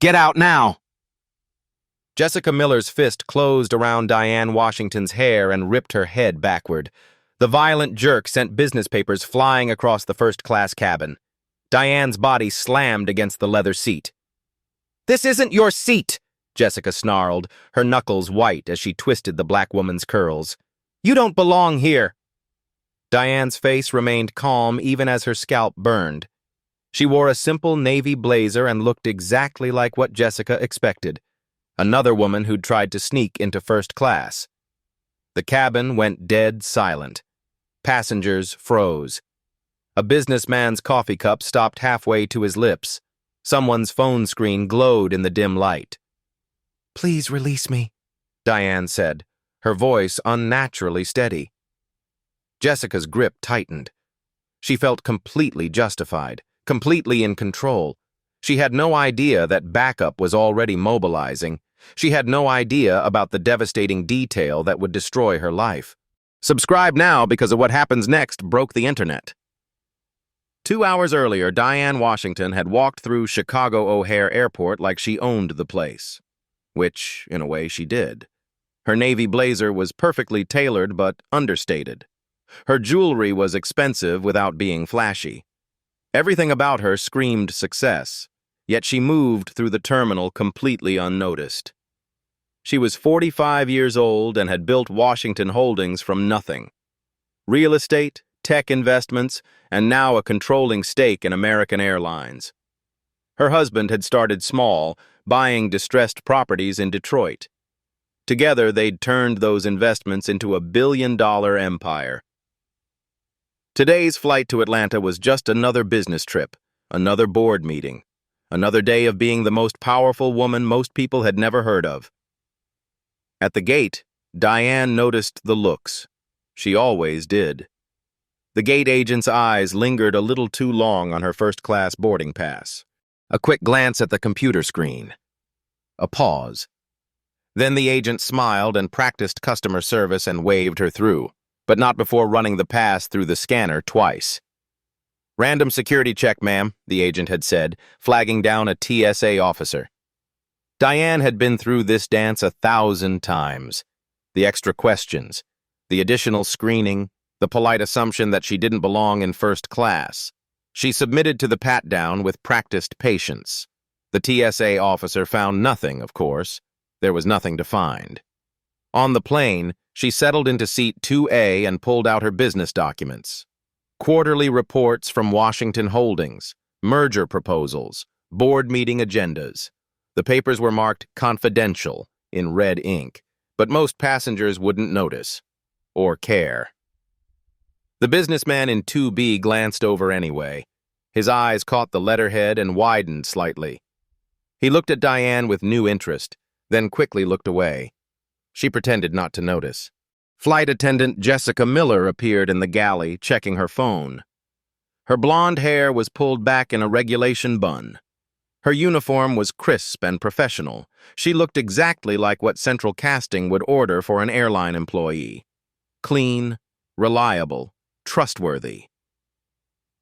Get out now! Jessica Miller's fist closed around Diane Washington's hair and ripped her head backward. The violent jerk sent business papers flying across the first-class cabin. Diane's body slammed against the leather seat. "This isn't your seat!" Jessica snarled, her knuckles white as she twisted the black woman's curls. "You don't belong here!" Diane's face remained calm even as her scalp burned. She wore a simple navy blazer and looked exactly like what Jessica expected. Another woman who'd tried to sneak into first class. The cabin went dead silent. Passengers froze. A businessman's coffee cup stopped halfway to his lips. Someone's phone screen glowed in the dim light. "Please release me," Diane said, her voice unnaturally steady. Jessica's grip tightened. She felt completely justified, completely in control. She had no idea that backup was already mobilizing. She had no idea about the devastating detail that would destroy her life. Subscribe now because of what happens next broke the internet. 2 hours earlier, Diane Washington had walked through Chicago O'Hare Airport like she owned the place. Which, in a way, she did. Her navy blazer was perfectly tailored but understated. Her jewelry was expensive without being flashy. Everything about her screamed success, yet she moved through the terminal completely unnoticed. She was 45 years old and had built Washington Holdings from nothing. Real estate, tech investments, and now a controlling stake in American Airlines. Her husband had started small, buying distressed properties in Detroit. Together, they'd turned those investments into a billion-dollar empire. Today's flight to Atlanta was just another business trip, another board meeting, another day of being the most powerful woman most people had never heard of. At the gate, Diane noticed the looks. She always did. The gate agent's eyes lingered a little too long on her first-class boarding pass. A quick glance at the computer screen. A pause. Then the agent smiled and practiced customer service and waved her through, but not before running the pass through the scanner twice. "Random security check, ma'am," the agent had said, flagging down a TSA officer. Diane had been through this dance 1,000 times. The extra questions, the additional screening, the polite assumption that she didn't belong in first class. She submitted to the pat-down with practiced patience. The TSA officer found nothing, of course. There was nothing to find. On the plane, she settled into seat 2A and pulled out her business documents. Quarterly reports from Washington Holdings, merger proposals, board meeting agendas. The papers were marked confidential in red ink, but most passengers wouldn't notice or care. The businessman in 2B glanced over anyway. His eyes caught the letterhead and widened slightly. He looked at Diane with new interest, then quickly looked away. She pretended not to notice. Flight attendant Jessica Miller appeared in the galley, checking her phone. Her blonde hair was pulled back in a regulation bun. Her uniform was crisp and professional. She looked exactly like what central casting would order for an airline employee. Clean, reliable, trustworthy.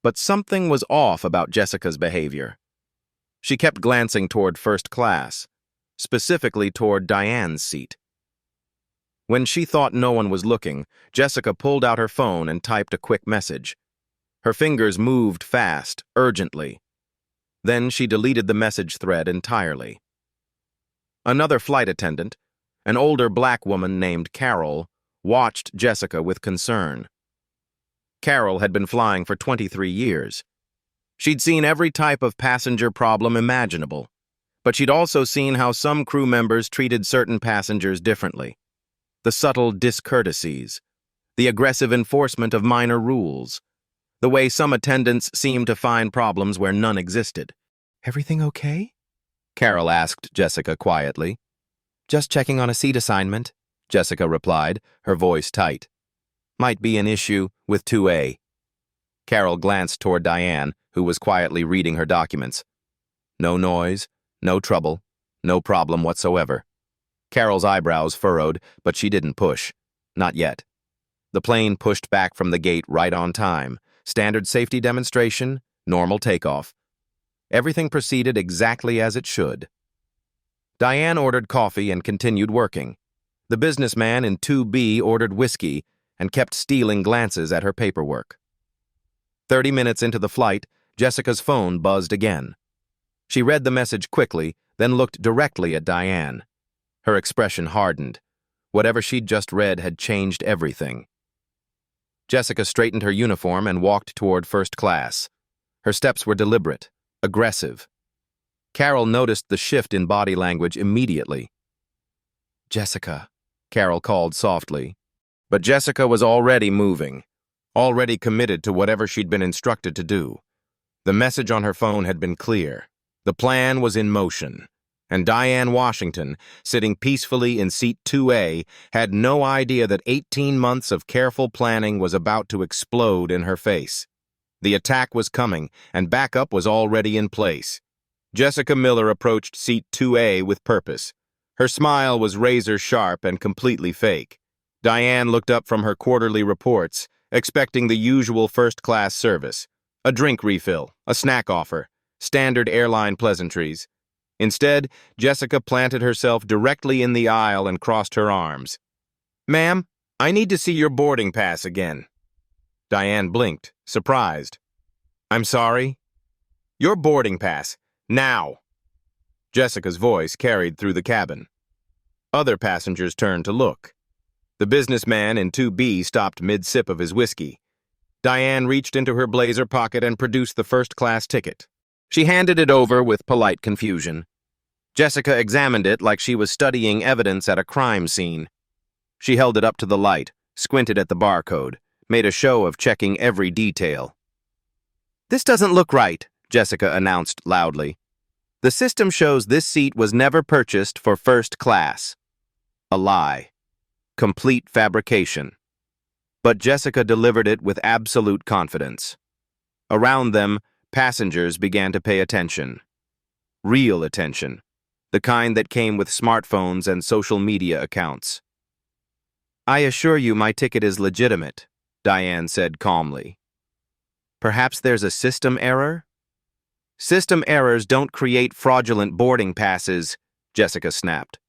But something was off about Jessica's behavior. She kept glancing toward first class, specifically toward Diane's seat. When she thought no one was looking, Jessica pulled out her phone and typed a quick message. Her fingers moved fast, urgently. Then she deleted the message thread entirely. Another flight attendant, an older black woman named Carol, watched Jessica with concern. Carol had been flying for 23 years. She'd seen every type of passenger problem imaginable, but she'd also seen how some crew members treated certain passengers differently. The subtle discourtesies, the aggressive enforcement of minor rules, the way some attendants seemed to find problems where none existed. "Everything okay?" Carol asked Jessica quietly. "Just checking on a seat assignment," Jessica replied, her voice tight. "Might be an issue with 2A. Carol glanced toward Diane, who was quietly reading her documents. No noise, no trouble, no problem whatsoever. Carol's eyebrows furrowed, but she didn't push. Not yet. The plane pushed back from the gate right on time. Standard safety demonstration, normal takeoff. Everything proceeded exactly as it should. Diane ordered coffee and continued working. The businessman in 2B ordered whiskey and kept stealing glances at her paperwork. 30 minutes into the flight, Jessica's phone buzzed again. She read the message quickly, then looked directly at Diane. Her expression hardened. Whatever she'd just read had changed everything. Jessica straightened her uniform and walked toward first class. Her steps were deliberate, aggressive. Carol noticed the shift in body language immediately. "Jessica," Carol called softly. But Jessica was already moving, already committed to whatever she'd been instructed to do. The message on her phone had been clear. The plan was in motion, and Diane Washington, sitting peacefully in seat 2A, had no idea that 18 months of careful planning was about to explode in her face. The attack was coming, and backup was already in place. Jessica Miller approached seat 2A with purpose. Her smile was razor-sharp and completely fake. Diane looked up from her quarterly reports, expecting the usual first-class service. A drink refill, a snack offer, standard airline pleasantries. Instead, Jessica planted herself directly in the aisle and crossed her arms. "Ma'am, I need to see your boarding pass again." Diane blinked, surprised. "I'm sorry?" "Your boarding pass. Now." Jessica's voice carried through the cabin. Other passengers turned to look. The businessman in 2B stopped mid-sip of his whiskey. Diane reached into her blazer pocket and produced the first-class ticket. She handed it over with polite confusion. Jessica examined it like she was studying evidence at a crime scene. She held it up to the light, squinted at the barcode, made a show of checking every detail. "This doesn't look right," Jessica announced loudly. "The system shows this seat was never purchased for first class." A lie. Complete fabrication. But Jessica delivered it with absolute confidence. Around them, passengers began to pay attention. Real attention. The kind that came with smartphones and social media accounts. "I assure you my ticket is legitimate," Diane said calmly. "Perhaps there's a system error?" "System errors don't create fraudulent boarding passes," Jessica snapped.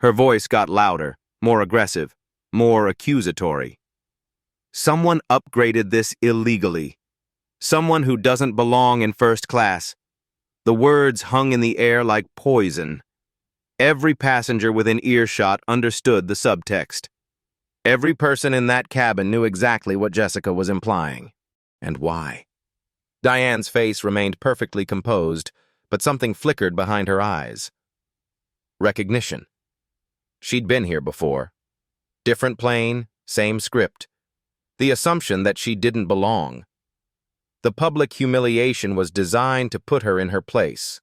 Her voice got louder, more aggressive, more accusatory. "Someone upgraded this illegally. Someone who doesn't belong in first class." The words hung in the air like poison. Every passenger within earshot understood the subtext. Every person in that cabin knew exactly what Jessica was implying, and why. Diane's face remained perfectly composed, but something flickered behind her eyes. Recognition. She'd been here before. Different plane, same script. The assumption that she didn't belong. The public humiliation was designed to put her in her place.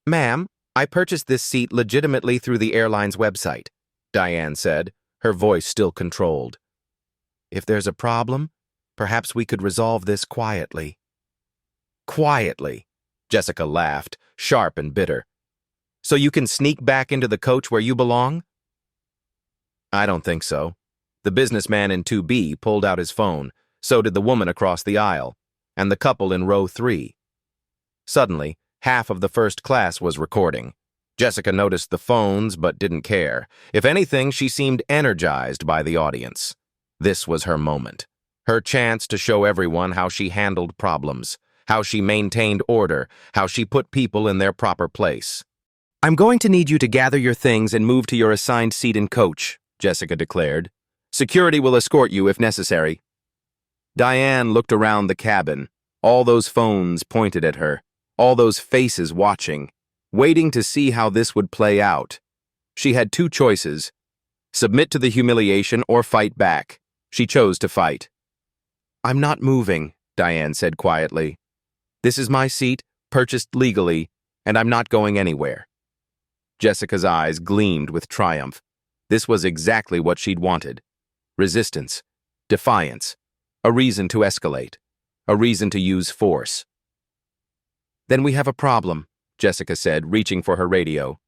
"Ma'am, I purchased this seat legitimately through the airline's website," Diane said, her voice still controlled. "If there's a problem, perhaps we could resolve this quietly." "Quietly," Jessica laughed, sharp and bitter. "So you can sneak back into the coach where you belong?" "I don't think so." The businessman in 2B pulled out his phone. So did the woman across the aisle, and the couple in row 3. Suddenly, half of the first class was recording. Jessica noticed the phones but didn't care. If anything, she seemed energized by the audience. This was her moment. Her chance to show everyone how she handled problems, how she maintained order, how she put people in their proper place. "I'm going to need you to gather your things and move to your assigned seat in coach," Jessica declared. "Security will escort you if necessary." Diane looked around the cabin, all those phones pointed at her, all those faces watching, waiting to see how this would play out. She had 2 choices: submit to the humiliation or fight back. She chose to fight. "I'm not moving," Diane said quietly. "This is my seat, purchased legally, and I'm not going anywhere." Jessica's eyes gleamed with triumph. This was exactly what she'd wanted. Resistance, defiance, a reason to escalate, a reason to use force. "Then we have a problem," Jessica said, reaching for her radio.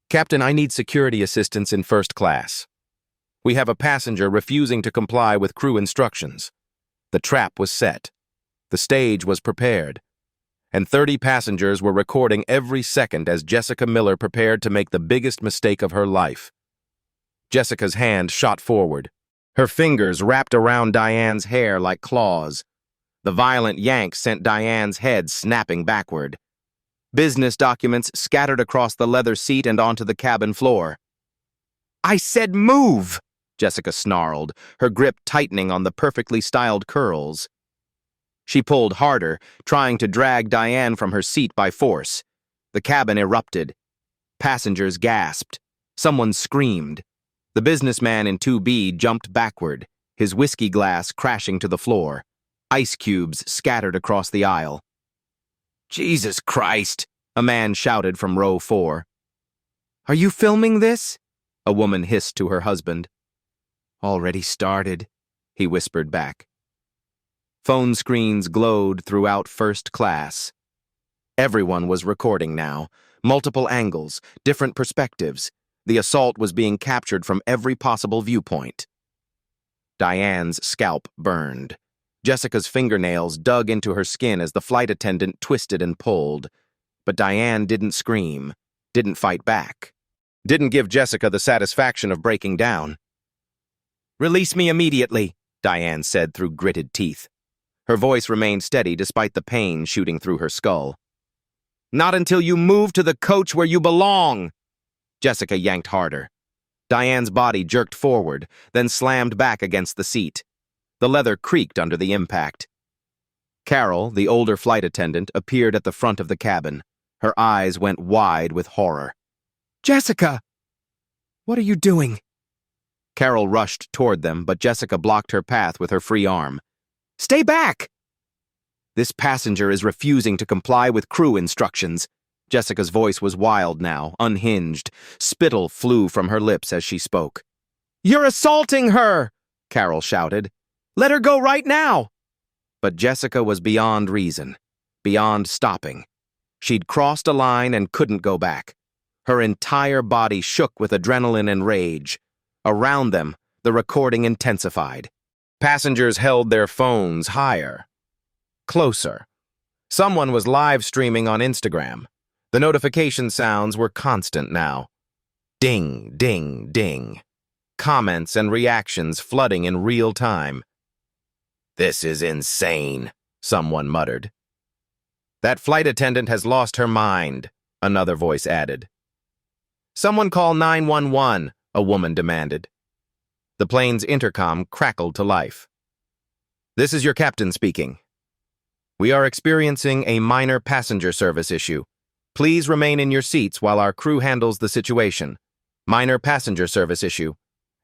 "Captain, I need security assistance in first class. We have a passenger refusing to comply with crew instructions." The trap was set. The stage was prepared. and 30 passengers were recording every second as Jessica Miller prepared to make the biggest mistake of her life. Jessica's hand shot forward. Her fingers wrapped around Diane's hair like claws. The violent yank sent Diane's head snapping backward. Business documents scattered across the leather seat and onto the cabin floor. "I said move!" Jessica snarled, her grip tightening on the perfectly styled curls. She pulled harder, trying to drag Diane from her seat by force. The cabin erupted. Passengers gasped. Someone screamed. The businessman in 2B jumped backward, his whiskey glass crashing to the floor. Ice cubes scattered across the aisle. "Jesus Christ!" a man shouted from row 4. "Are you filming this?" a woman hissed to her husband. "Already started," he whispered back. Phone screens glowed throughout first class. Everyone was recording now. Multiple angles, different perspectives. The assault was being captured from every possible viewpoint. Diane's scalp burned. Jessica's fingernails dug into her skin as the flight attendant twisted and pulled. But Diane didn't scream, didn't fight back, didn't give Jessica the satisfaction of breaking down. "Release me immediately," Diane said through gritted teeth. Her voice remained steady despite the pain shooting through her skull. "Not until you move to the coach where you belong!" Jessica yanked harder. Diane's body jerked forward, then slammed back against the seat. The leather creaked under the impact. Carol, the older flight attendant, appeared at the front of the cabin. Her eyes went wide with horror. "Jessica! What are you doing?" Carol rushed toward them, but Jessica blocked her path with her free arm. "Stay back!" "This passenger is refusing to comply with crew instructions." Jessica's voice was wild now, unhinged. Spittle flew from her lips as she spoke. "You're assaulting her!" Carol shouted. "Let her go right now!" But Jessica was beyond reason, beyond stopping. She'd crossed a line and couldn't go back. Her entire body shook with adrenaline and rage. Around them, the recording intensified. Passengers held their phones higher, closer. Someone was live streaming on Instagram. The notification sounds were constant now. Ding, ding, ding. Comments and reactions flooding in real time. "This is insane," someone muttered. "That flight attendant has lost her mind," another voice added. "Someone call 911, a woman demanded. The plane's intercom crackled to life. "This is your captain speaking. We are experiencing a minor passenger service issue. Please remain in your seats while our crew handles the situation. Minor passenger service issue.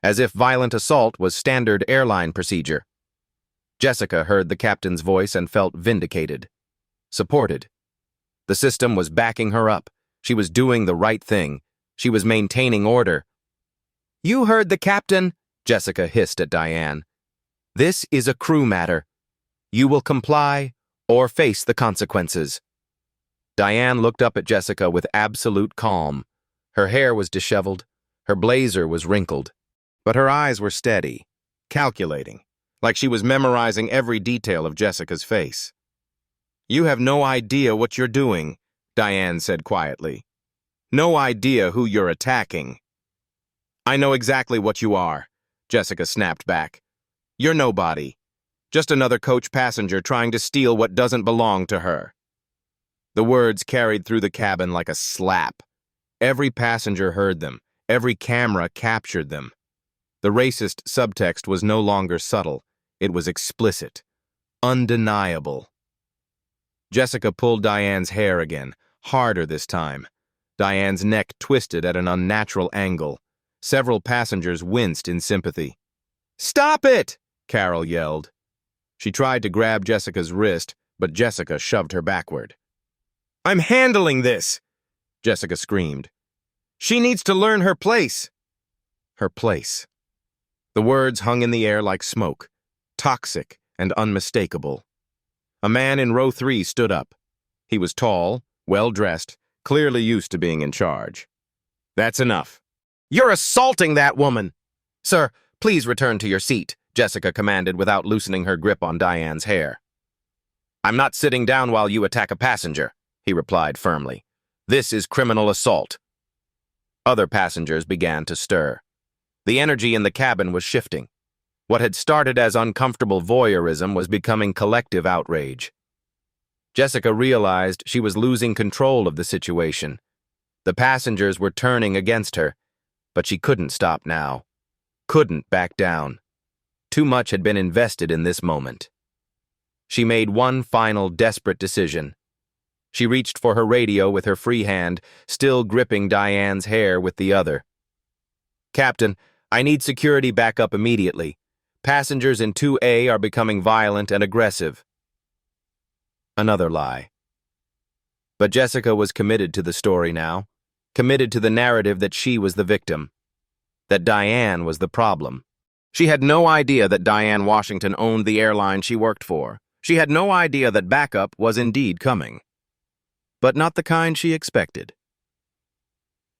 As if violent assault was standard airline procedure." Jessica heard the captain's voice and felt vindicated. Supported. The system was backing her up. She was doing the right thing. She was maintaining order. "You heard the captain," Jessica hissed at Diane. "This is a crew matter. You will comply or face the consequences." Diane looked up at Jessica with absolute calm. Her hair was disheveled. Her blazer was wrinkled. But her eyes were steady, calculating, like she was memorizing every detail of Jessica's face. "You have no idea what you're doing," Diane said quietly. "No idea who you're attacking." "I know exactly what you are," Jessica snapped back. "You're nobody. Just another coach passenger trying to steal what doesn't belong to her." The words carried through the cabin like a slap. Every passenger heard them. Every camera captured them. The racist subtext was no longer subtle. It was explicit, undeniable. Jessica pulled Diane's hair again, harder this time. Diane's neck twisted at an unnatural angle. Several passengers winced in sympathy. "Stop it!" Carol yelled. She tried to grab Jessica's wrist, but Jessica shoved her backward. "I'm handling this!" Jessica screamed. "She needs to learn her place." Her place. The words hung in the air like smoke, toxic and unmistakable. A man in row 3 stood up. He was tall, well-dressed, clearly used to being in charge. "That's enough." "You're assaulting that woman!" "Sir, please return to your seat," Jessica commanded without loosening her grip on Diane's hair. I'm not sitting down while you attack a passenger, he replied firmly. This is criminal assault. Other passengers began to stir. The energy in the cabin was shifting. What had started as uncomfortable voyeurism was becoming collective outrage. Jessica realized she was losing control of the situation. The passengers were turning against her, but she couldn't stop now. Couldn't back down. Too much had been invested in this moment. She made one final desperate decision. She reached for her radio with her free hand, still gripping Diane's hair with the other. Captain, I need security backup immediately. Passengers in 2A are becoming violent and aggressive. Another lie. But Jessica was committed to the story now, committed to the narrative that she was the victim, that Diane was the problem. She had no idea that Diane Washington owned the airline she worked for. She had no idea that backup was indeed coming. But not the kind she expected.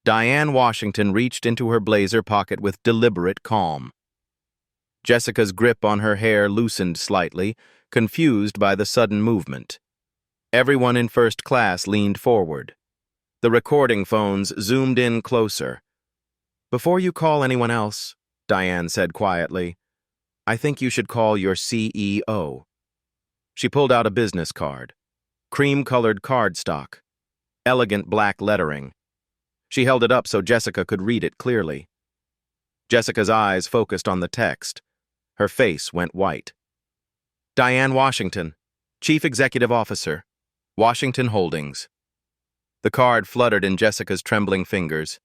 Diane Washington reached into her blazer pocket with deliberate calm. Jessica's grip on her hair loosened slightly, confused by the sudden movement. Everyone in first class leaned forward. The recording phones zoomed in closer. Before you call anyone else, Diane said quietly, I think you should call your CEO. She pulled out a business card. Cream-colored cardstock. Elegant black lettering. She held it up so Jessica could read it clearly. Jessica's eyes focused on the text. Her face went white. Diane Washington, Chief Executive Officer, Washington Holdings. The card fluttered in Jessica's trembling fingers.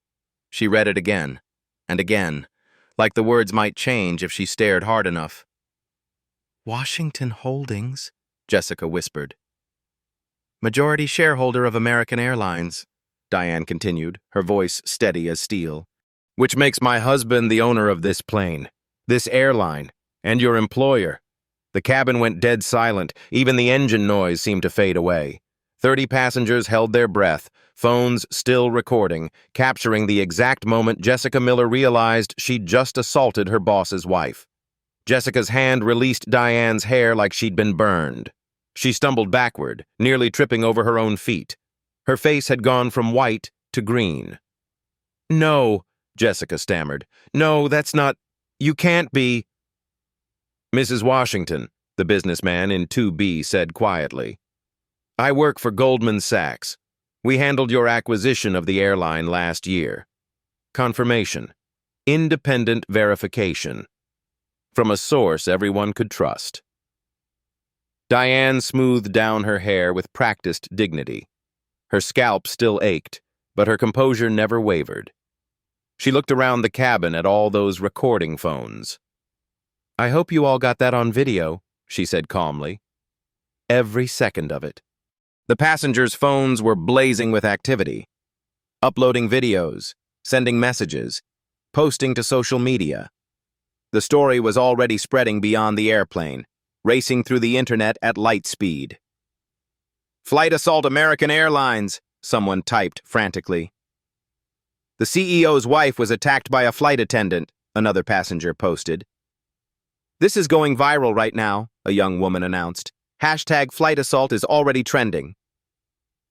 She read it again, and again, like the words might change if she stared hard enough. Washington Holdings, Jessica whispered. Majority shareholder of American Airlines, Diane continued, her voice steady as steel. Which makes my husband the owner of this plane, this airline, and your employer. The cabin went dead silent. Even the engine noise seemed to fade away. 30 passengers held their breath, phones still recording, capturing the exact moment Jessica Miller realized she'd just assaulted her boss's wife. Jessica's hand released Diane's hair like she'd been burned. She stumbled backward, nearly tripping over her own feet. Her face had gone from white to green. No, Jessica stammered. No, that's not... You can't be... Mrs. Washington, the businessman in 2B said quietly. I work for Goldman Sachs. We handled your acquisition of the airline last year. Confirmation. Independent verification. From a source everyone could trust. Diane smoothed down her hair with practiced dignity. Her scalp still ached, but her composure never wavered. She looked around the cabin at all those recording phones. I hope you all got that on video, she said calmly. Every second of it. The passengers' phones were blazing with activity. Uploading videos, sending messages, posting to social media. The story was already spreading beyond the airplane, racing through the internet at light speed. Flight assault American Airlines, someone typed frantically. The CEO's wife was attacked by a flight attendant, another passenger posted. This is going viral right now, a young woman announced. Hashtag flight assault is already trending.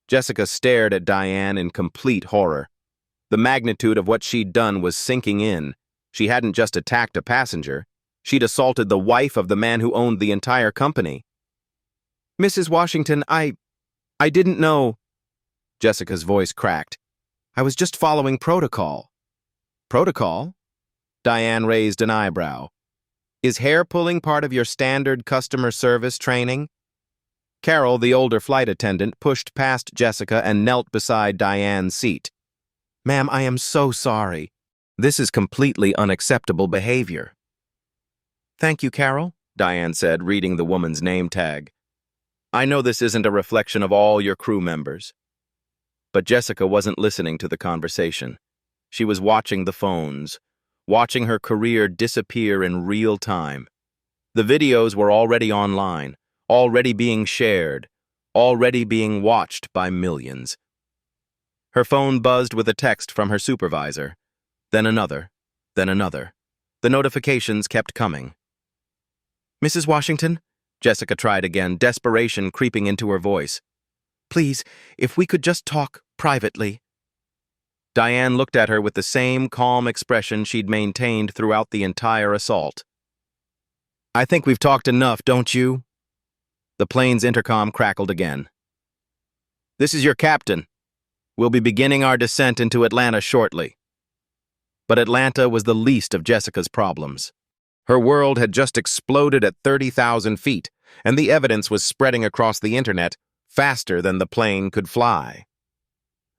Jessica stared at Diane in complete horror. The magnitude of what she'd done was sinking in. She hadn't just attacked a passenger. She'd assaulted the wife of the man who owned the entire company. Mrs. Washington, I didn't know. Jessica's voice cracked. I was just following protocol. Protocol? Diane raised an eyebrow. Is hair pulling part of your standard customer service training? Carol, the older flight attendant, pushed past Jessica and knelt beside Diane's seat. Ma'am, I am so sorry. This is completely unacceptable behavior. Thank you, Carol, Diane said, reading the woman's name tag. I know this isn't a reflection of all your crew members. But Jessica wasn't listening to the conversation. She was watching the phones, watching her career disappear in real time. The videos were already online, already being shared, already being watched by millions. Her phone buzzed with a text from her supervisor. Then another, then another. The notifications kept coming. Mrs. Washington, Jessica tried again, desperation creeping into her voice. "Please, if we could just talk privately." Diane looked at her with the same calm expression she'd maintained throughout the entire assault. "I think we've talked enough, don't you?" The plane's intercom crackled again. "This is your captain. We'll be beginning our descent into Atlanta shortly." But Atlanta was the least of Jessica's problems. Her world had just exploded at 30,000 feet, and the evidence was spreading across the internet faster than the plane could fly.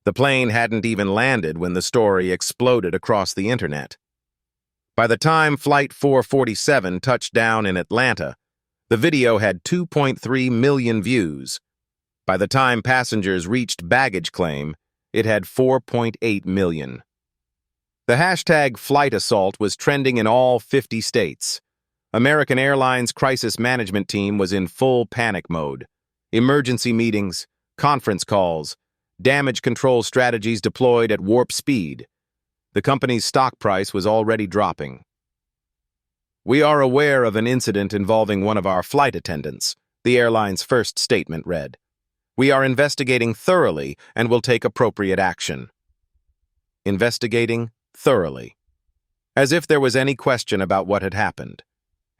The plane hadn't even landed when the story exploded across the internet. By the time Flight 447 touched down in Atlanta, the video had 2.3 million views. By the time passengers reached baggage claim, it had 4.8 million. The hashtag flight assault was trending in all 50 states. American Airlines' crisis management team was in full panic mode. Emergency meetings, conference calls, damage control strategies deployed at warp speed. The company's stock price was already dropping. "We are aware of an incident involving one of our flight attendants," the airline's first statement read. "We are investigating thoroughly and will take appropriate action." Investigating thoroughly. As if there was any question about what had happened.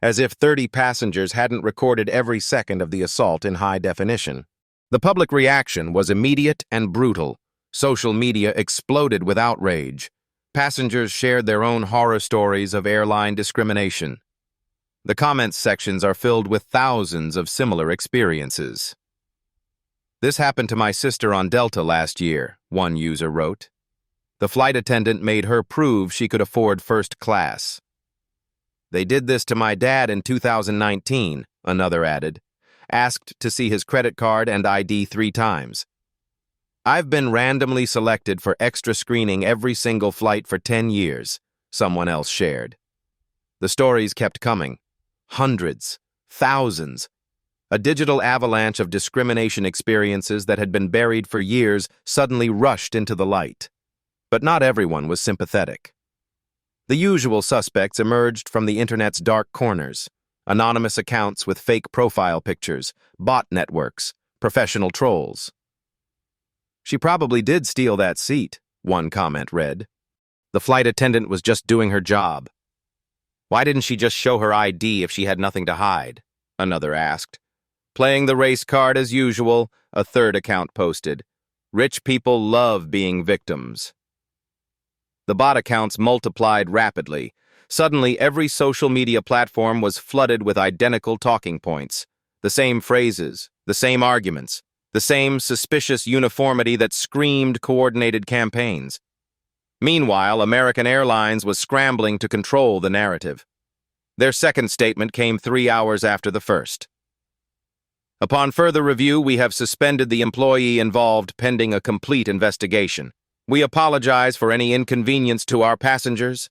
As if 30 passengers hadn't recorded every second of the assault in high definition. The public reaction was immediate and brutal. Social media exploded with outrage. Passengers shared their own horror stories of airline discrimination. The comments sections are filled with thousands of similar experiences. "This happened to my sister on Delta last year," one user wrote. "The flight attendant made her prove she could afford first class." "They did this to my dad in 2019, another added. Asked to see his credit card and ID 3 times. "I've been randomly selected for extra screening every single flight for 10 years, someone else shared. The stories kept coming. Hundreds, thousands. A digital avalanche of discrimination experiences that had been buried for years suddenly rushed into the light. But not everyone was sympathetic. The usual suspects emerged from the internet's dark corners. Anonymous accounts with fake profile pictures, bot networks, professional trolls. "She probably did steal that seat," one comment read. "The flight attendant was just doing her job." "Why didn't she just show her ID if she had nothing to hide?" another asked. "Playing the race card as usual," a third account posted. "Rich people love being victims." The bot accounts multiplied rapidly. Suddenly, every social media platform was flooded with identical talking points. The same phrases, the same arguments, the same suspicious uniformity that screamed coordinated campaigns. Meanwhile, American Airlines was scrambling to control the narrative. Their second statement came 3 hours after the first. "Upon further review, we have suspended the employee involved pending a complete investigation. We apologize for any inconvenience to our passengers."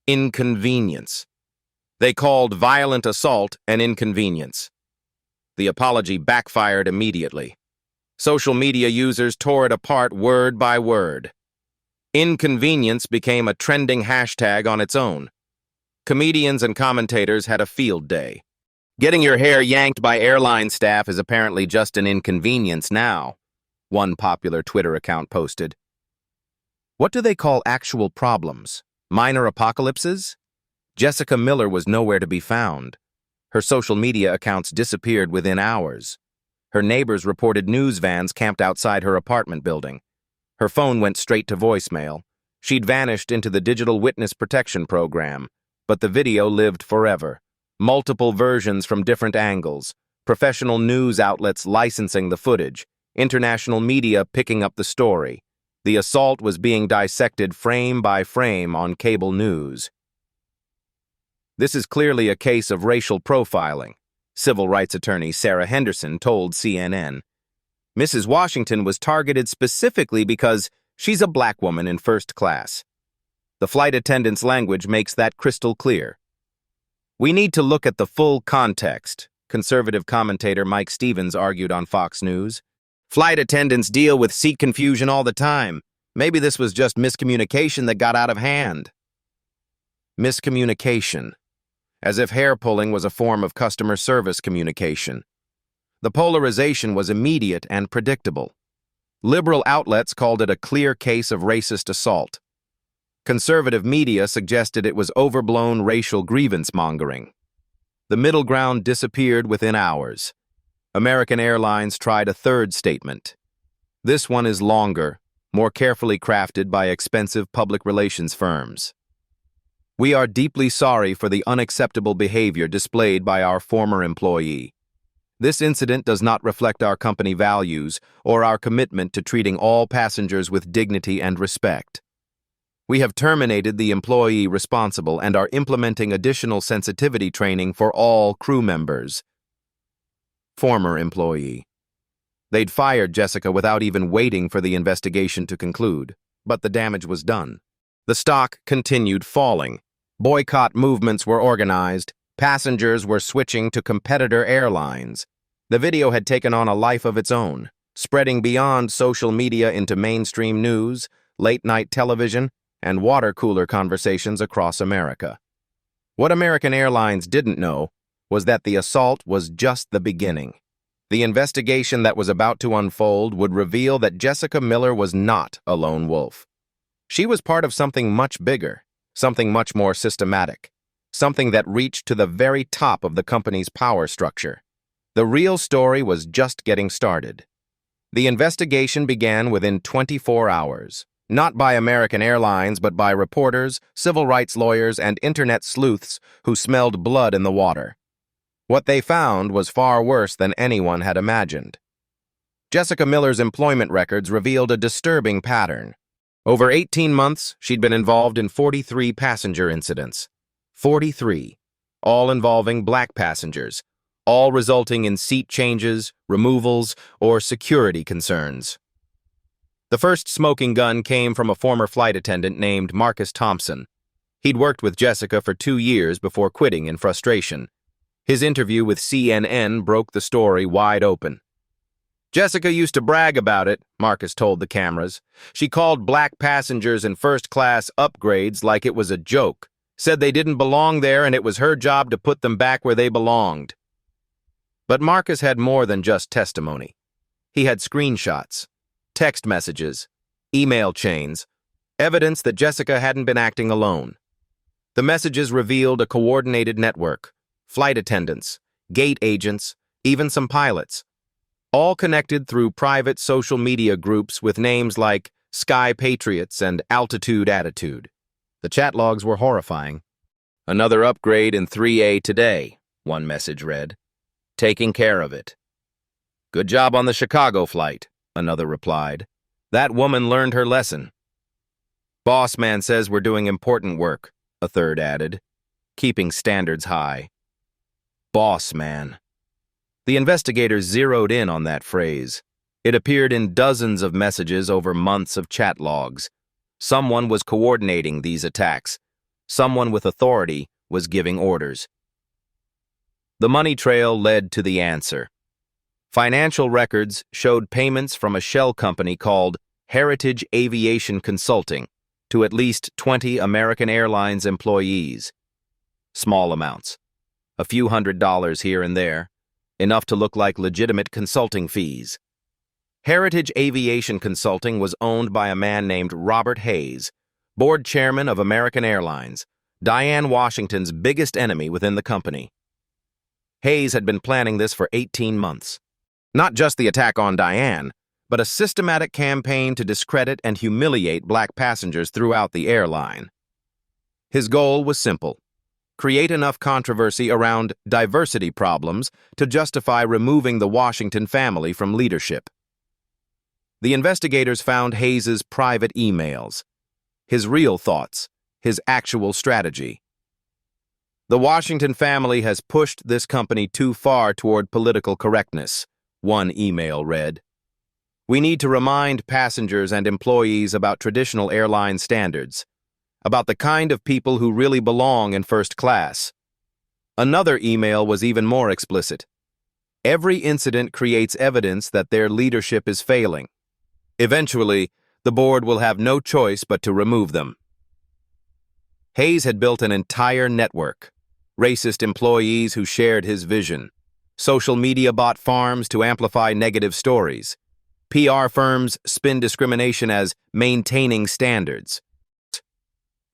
Inconvenience. They called violent assault an inconvenience. The apology backfired immediately. Social media users tore it apart word by word. Inconvenience became a trending hashtag on its own. Comedians and commentators had a field day. "Getting your hair yanked by airline staff is apparently just an inconvenience now," one popular Twitter account posted. What do they call actual problems? Minor apocalypses? Jessica Miller was nowhere to be found. Her social media accounts disappeared within hours. Her neighbors reported news vans camped outside her apartment building. Her phone went straight to voicemail. She'd vanished into the Digital Witness Protection Program, but the video lived forever. Multiple versions from different angles, professional news outlets licensing the footage, international media picking up the story. The assault was being dissected frame by frame on cable news. "This is clearly a case of racial profiling," civil rights attorney Sarah Henderson told CNN. "Mrs. Washington was targeted specifically because she's a black woman in first class. The flight attendant's language makes that crystal clear." "We need to look at the full context," conservative commentator Mike Stevens argued on Fox News. "Flight attendants deal with seat confusion all the time. Maybe this was just miscommunication that got out of hand." Miscommunication. as if hair pulling was a form of customer service communication. The polarization was immediate and predictable. Liberal outlets called it a clear case of racist assault. Conservative media suggested it was overblown racial grievance-mongering. The middle ground disappeared within hours. American Airlines tried a third statement. This one is longer, more carefully crafted by expensive public relations firms. We are deeply sorry for the unacceptable behavior displayed by our former employee. This incident does not reflect our company values or our commitment to treating all passengers with dignity and respect. We have terminated the employee responsible and are implementing additional sensitivity training for all crew members. Former employee. They'd fired Jessica without even waiting for the investigation to conclude, but the damage was done. The stock continued falling. Boycott movements were organized. Passengers were switching to competitor airlines. The video had taken on a life of its own, spreading beyond social media into mainstream news, late-night television, and water cooler conversations across America. What American Airlines didn't know was that the assault was just the beginning. The investigation that was about to unfold would reveal that Jessica Miller was not a lone wolf. She was part of something much bigger, something much more systematic, something that reached to the very top of the company's power structure. The real story was just getting started. The investigation began within 24 hours, not by American Airlines, but by reporters, civil rights lawyers, and internet sleuths who smelled blood in the water. What they found was far worse than anyone had imagined. Jessica Miller's employment records revealed a disturbing pattern. Over 18 months, she'd been involved in 43 passenger incidents. 43, all involving black passengers, all resulting in seat changes, removals, or security concerns. The first smoking gun came from a former flight attendant named Marcus Thompson. He'd worked with Jessica for 2 years before quitting in frustration. His interview with CNN broke the story wide open. Jessica used to brag about it, Marcus told the cameras. She called black passengers in first-class upgrades like it was a joke, said they didn't belong there and it was her job to put them back where they belonged. But Marcus had more than just testimony. He had screenshots, text messages, email chains, evidence that Jessica hadn't been acting alone. The messages revealed a coordinated network, flight attendants, gate agents, even some pilots, all connected through private social media groups with names like Sky Patriots and Altitude Attitude. The chat logs were horrifying. "Another upgrade in 3A today," one message read. "Taking care of it." "Good job on the Chicago flight," another replied. "That woman learned her lesson." "Boss man says we're doing important work," a third added. "Keeping standards high." Boss man. The investigators zeroed in on that phrase. It appeared in dozens of messages over months of chat logs. Someone was coordinating these attacks. Someone with authority was giving orders. The money trail led to the answer. Financial records showed payments from a shell company called Heritage Aviation Consulting to at least 20 American Airlines employees. Small amounts. A few $100s here and there. Enough to look like legitimate consulting fees. Heritage Aviation Consulting was owned by a man named Robert Hayes, board chairman of American Airlines, Diane Washington's biggest enemy within the company. Hayes had been planning this for 18 months. Not just the attack on Diane, but a systematic campaign to discredit and humiliate black passengers throughout the airline. His goal was simple: create enough controversy around diversity problems to justify removing the Washington family from leadership. The investigators found Hayes's private emails, his real thoughts, his actual strategy. "The Washington family has pushed this company too far toward political correctness," one email read. "We need to remind passengers and employees about traditional airline standards, about the kind of people who really belong in first class." Another email was even more explicit. "Every incident creates evidence that their leadership is failing. Eventually, the board will have no choice but to remove them." Hayes had built an entire network. racist employees who shared his vision, social media bot farms to amplify negative stories. PR firms spin discrimination as maintaining standards.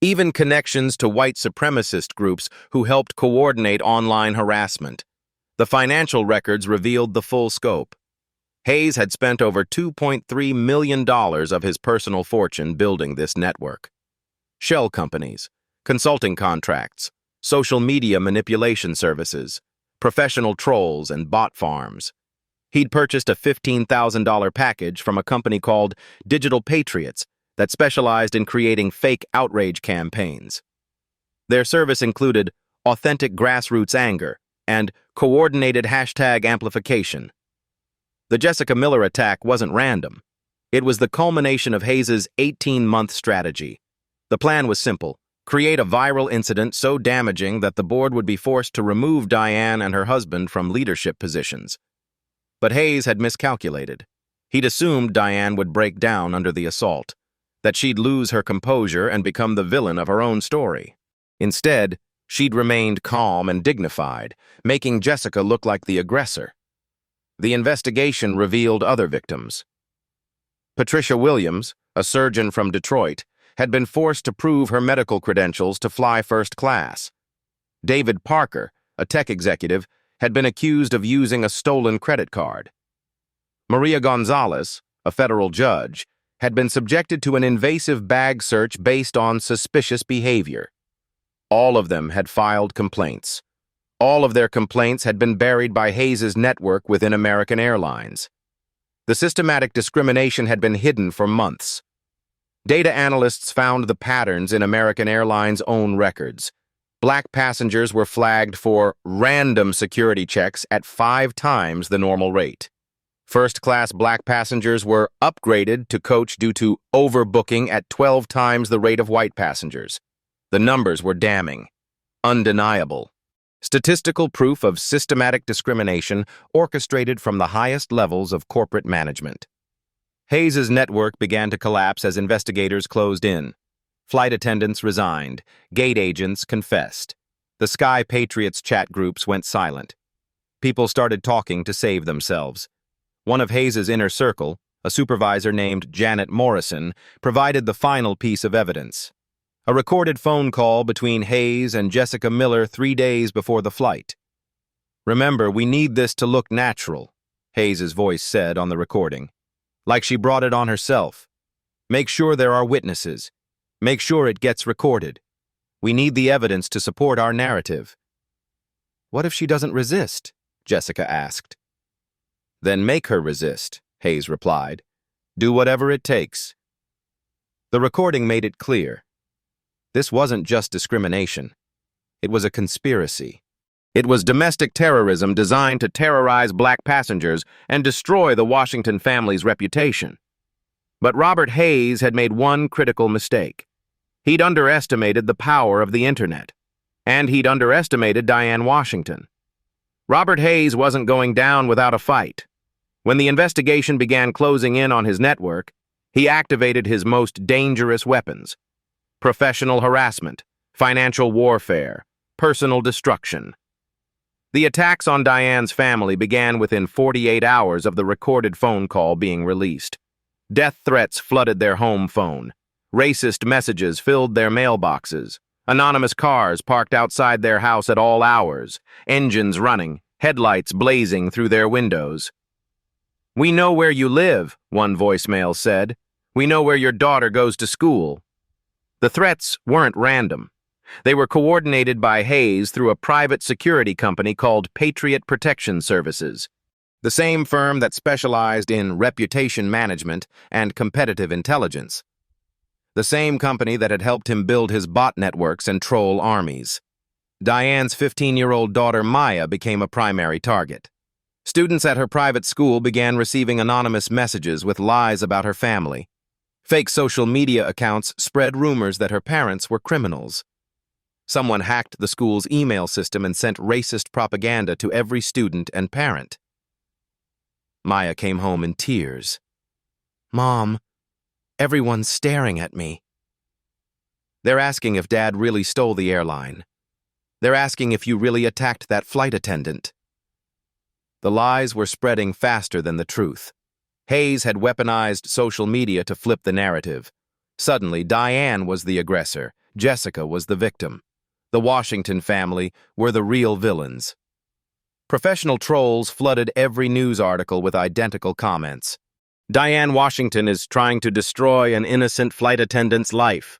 Even connections to white supremacist groups who helped coordinate online harassment. The financial records revealed the full scope. Hayes had spent over $2.3 million of his personal fortune building this network. Shell companies, consulting contracts, social media manipulation services, professional trolls, and bot farms. He'd purchased a $15,000 package from a company called Digital Patriots that specialized in creating fake outrage campaigns. Their service included authentic grassroots anger and coordinated hashtag amplification. The Jessica Miller attack wasn't random. It was the culmination of Hayes's 18-month strategy. The plan was simple: create a viral incident so damaging that the board would be forced to remove Diane and her husband from leadership positions. But Hayes had miscalculated. He'd assumed Diane would break down under the assault, that she'd lose her composure and become the villain of her own story. Instead, she'd remained calm and dignified, making Jessica look like the aggressor. The investigation revealed other victims. Patricia Williams, a surgeon from Detroit, had been forced to prove her medical credentials to fly first class. David Parker, a tech executive, had been accused of using a stolen credit card. Maria Gonzalez, a federal judge, had been subjected to an invasive bag search based on suspicious behavior. All of them had filed complaints. All of their complaints had been buried by Hayes's network within American Airlines. The systematic discrimination had been hidden for months. Data analysts found the patterns in American Airlines' own records. Black passengers were flagged for random security checks at 5 times the normal rate. First-class black passengers were upgraded to coach due to overbooking at 12 times the rate of white passengers. The numbers were damning, undeniable. Statistical proof of systematic discrimination orchestrated from the highest levels of corporate management. Hayes's network began to collapse as investigators closed in. Flight attendants resigned. Gate agents confessed. The Sky Patriots chat groups went silent. People started talking to save themselves. One of Hayes's inner circle, a supervisor named Janet Morrison, provided the final piece of evidence. A recorded phone call between Hayes and Jessica Miller 3 days before the flight. "Remember, we need this to look natural," Hayes's voice said on the recording. "Like she brought it on herself. Make sure there are witnesses. Make sure it gets recorded. We need the evidence to support our narrative." "What if she doesn't resist?" Jessica asked. "Then make her resist," Hayes replied. "Do whatever it takes." The recording made it clear. This wasn't just discrimination. It was a conspiracy. It was domestic terrorism designed to terrorize black passengers and destroy the Washington family's reputation. But Robert Hayes had made one critical mistake. He'd underestimated the power of the internet, and he'd underestimated Diane Washington. Robert Hayes wasn't going down without a fight. When the investigation began closing in on his network, he activated his most dangerous weapons: professional harassment, financial warfare, personal destruction. The attacks on Diane's family began within 48 hours of the recorded phone call being released. Death threats flooded their home phone. Racist messages filled their mailboxes. Anonymous cars parked outside their house at all hours, engines running, headlights blazing through their windows. "We know where you live," one voicemail said. "We know where your daughter goes to school." The threats weren't random. They were coordinated by Hayes through a private security company called Patriot Protection Services, the same firm that specialized in reputation management and competitive intelligence. The same company that had helped him build his bot networks and troll armies. Diane's 15-year-old daughter Maya became a primary target. Students at her private school began receiving anonymous messages with lies about her family. Fake social media accounts spread rumors that her parents were criminals. Someone hacked the school's email system and sent racist propaganda to every student and parent. Maya came home in tears. "Mom, everyone's staring at me. They're asking if Dad really stole the airline. They're asking if you really attacked that flight attendant." The lies were spreading faster than the truth. Hayes had weaponized social media to flip the narrative. Suddenly, Diane was the aggressor, Jessica was the victim. The Washington family were the real villains. Professional trolls flooded every news article with identical comments. "Diane Washington is trying to destroy an innocent flight attendant's life.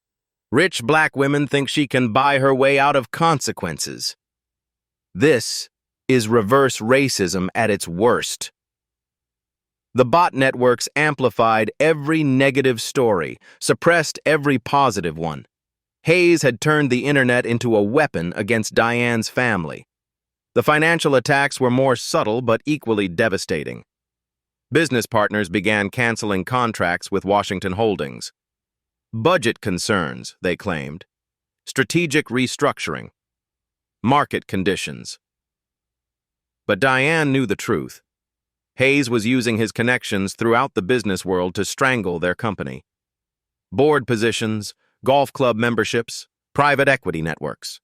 Rich black women think she can buy her way out of consequences." This is reverse racism at its worst. The bot networks amplified every negative story, suppressed every positive one. Hayes had turned the internet into a weapon against Diane's family. The financial attacks were more subtle but equally devastating. Business partners began canceling contracts with Washington Holdings. Budget concerns, they claimed. Strategic restructuring. Market conditions. But Diane knew the truth. Hayes was using his connections throughout the business world to strangle their company. Board positions, golf club memberships, private equity networks.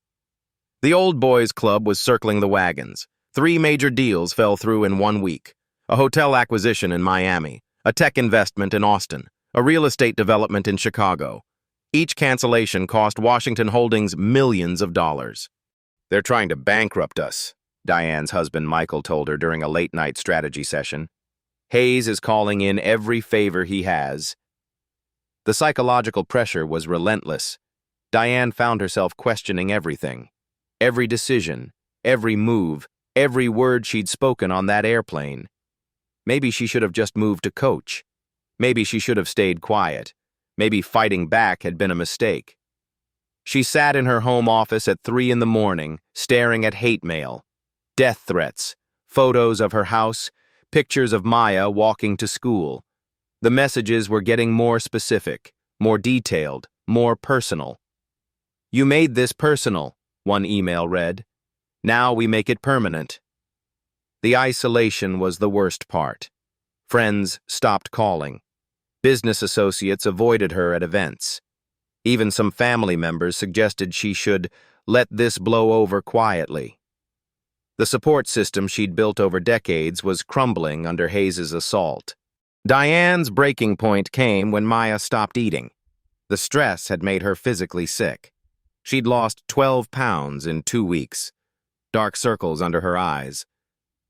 The Old Boys Club was circling the wagons. 3 major deals fell through in 1 week. A hotel acquisition in Miami, a tech investment in Austin, a real estate development in Chicago. Each cancellation cost Washington Holdings millions of dollars. "They're trying to bankrupt us," Diane's husband Michael told her during a late-night strategy session. "Hayes is calling in every favor he has." The psychological pressure was relentless. Diane found herself questioning everything. Every decision, every move, every word she'd spoken on that airplane. Maybe she should have just moved to coach. Maybe she should have stayed quiet. Maybe fighting back had been a mistake. She sat in her home office at 3 in the morning, staring at hate mail, death threats, photos of her house, pictures of Maya walking to school. The messages were getting more specific, more detailed, more personal. "You made this personal," one email read. "Now we make it permanent." The isolation was the worst part. Friends stopped calling. Business associates avoided her at events. Even some family members suggested she should let this blow over quietly. The support system she'd built over decades was crumbling under Hayes's assault. Diane's breaking point came when Maya stopped eating. The stress had made her physically sick. She'd lost 12 pounds in 2 weeks. Dark circles under her eyes.